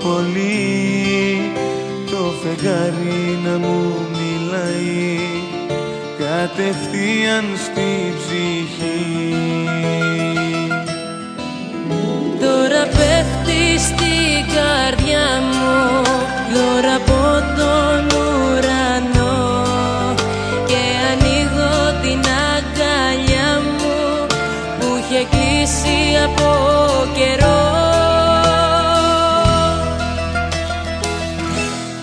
πολύ το φεγγάρι να μου μιλάει κατευθείαν στη ψυχή. Τώρα πέφτει στην καρδιά μου δώρα από τον ουρανό και ανοίγω την αγκαλιά μου που είχε κλείσει από καιρό.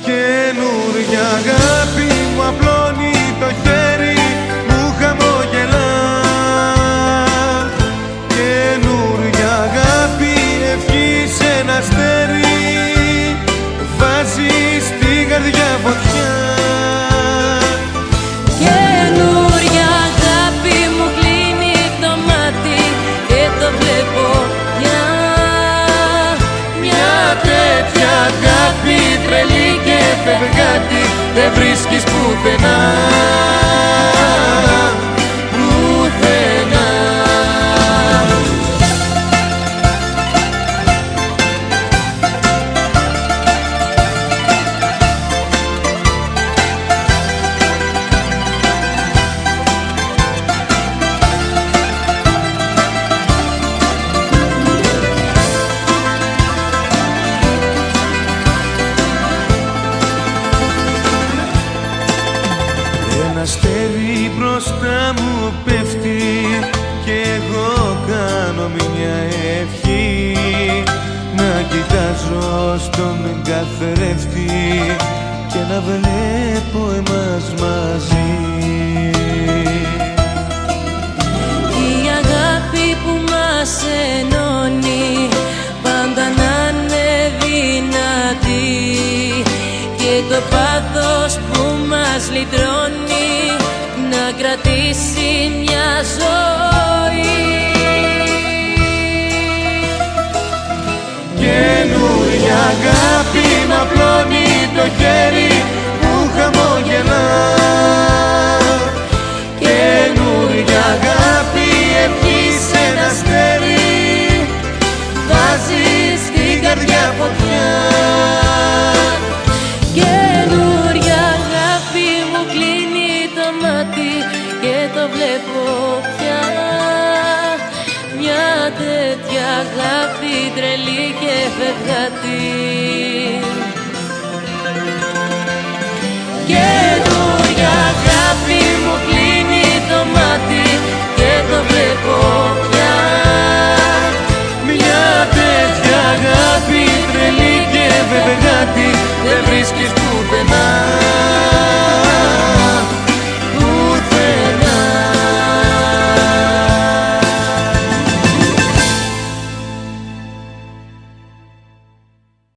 Καινούρια αγάπη μου απλώνει το χέρι μου χαμογελά. Καινούρια αγάπη ευχή σε ένα αστέρι βάζει στην καρδιά φωτιά. Καινούρια αγάπη μου κλείνει το μάτι και το βλέπω πια. Μια τέτοια αγάπη τρελή και φευγάτη δεν βρίσκεις πουθενά. Πουθενά. Ένα αστέρι μπροστά μου πέφτει και εγώ κάνω μια ευχή να κοιτάζω στον καθρέφτη και να βλέπω εμάς μαζί. Η αγάπη που μας ενώνει πάντα να είναι δυνατή και το πάθος που μας λυτρώνει να κρατήσει μια ζωή. Καινούρια αγάπη μ' απλώνει το χέρι μου χαμογελά. Καινούρια αγάπη ευχή σε ένα αστέρι βάζει στην καρδιά φωτιά. Καινούρια αγάπη μου κλείνει το μάτι και το βλέπω πια. Μια τέτοια αγάπη τρελή και φευγάτη. Καινούρια αγάπη μου κλείνει το μάτι και το βλέπω